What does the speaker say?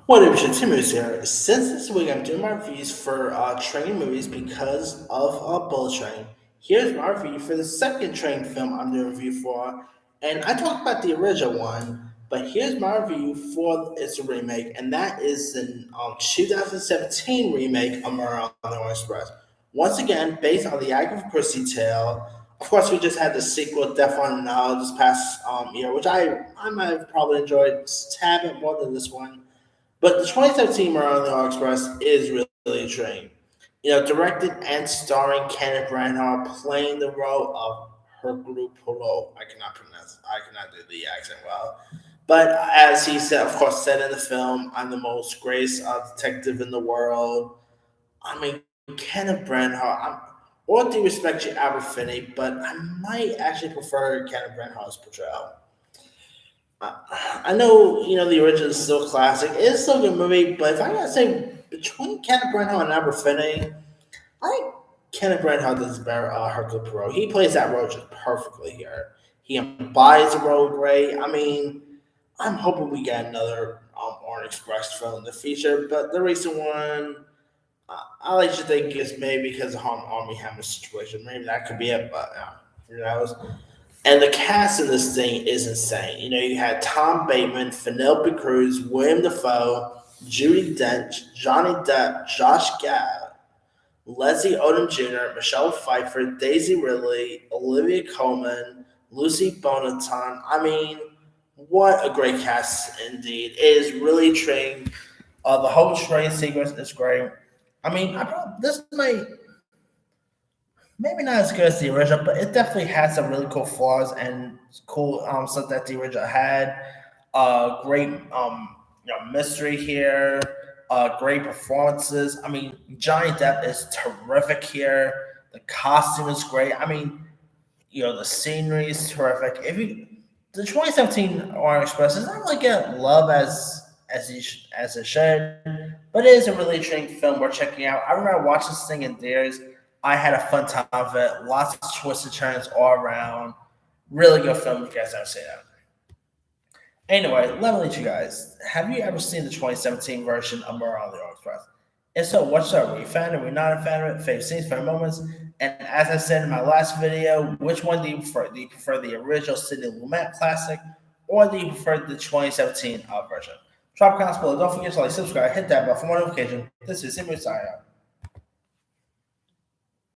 What up, it's Timmons here. Since this week I'm doing my reviews for train movies because of Bullet Train. Here's my review for the second train film I'm doing a review for. And I talked about the original one, but here's my review for its remake, and that is the 2017 remake of Murder on the Orient Express. Once again, based on the Agatha Christie tale. Of course, we just had the sequel, Death on the Nile, this past year, which I might have probably enjoyed a tad bit more than this one. But the 2017 Mario Express is really intriguing. Directed and starring Kenneth Branagh playing the role of Hercule Poirot. I cannot do the accent well. But as he said, of course, said in the film, I'm the most greatest detective in the world. I mean, Kenneth Branagh, all due respect to Albert Finney, but I might actually prefer Kenneth Branagh's portrayal. I know, the original is still classic. It's still a good movie, but if I gotta say between Kenneth Branagh and Albert Finney, I think Kenneth Branagh does better. Hercule Poirot. He plays that role just perfectly here. He embodies the role great. I mean, I'm hoping we get another Orient Express film in the future, but the recent one, I like to think it's maybe because of Army Hammer situation. Maybe that could be it, but who knows? And the cast in this thing is insane. You had Tom Bateman, Penelope Cruz, William Dafoe, Judy Dench, Johnny Depp, Josh Gad, Leslie Odom Jr., Michelle Pfeiffer, Daisy Ridley, Olivia Colman, Lucy Bonaton. I mean, what a great cast indeed. It is really intriguing. The whole train sequence is great. I mean, this might maybe not as good as the original, but it definitely had some really cool flaws and cool stuff that the original had. Great mystery here. Great performances. I mean, Johnny Depp is terrific here. The costume is great. I mean, the scenery is terrific. If you the 2017 Orient Express is not really get love as it should, but it is a really intriguing film worth checking out. I remember watching this thing in theaters. I had a fun time with it. Lots of twists and turns all around. Really good film. If you guys ever seen that. Anyway, let me let you guys. Have you ever seen the 2017 version of Murder on the Orient Express? If so, what's up? Were you a fan? Were you not a fan of it? Favorite scenes, favorite moments? And as I said in my last video, which one do you prefer? Do you prefer the original Sidney Lumet classic, or do you prefer the 2017 version? Drop comments below. Don't forget to like, subscribe, hit that bell for more notification. This is Simon signing out.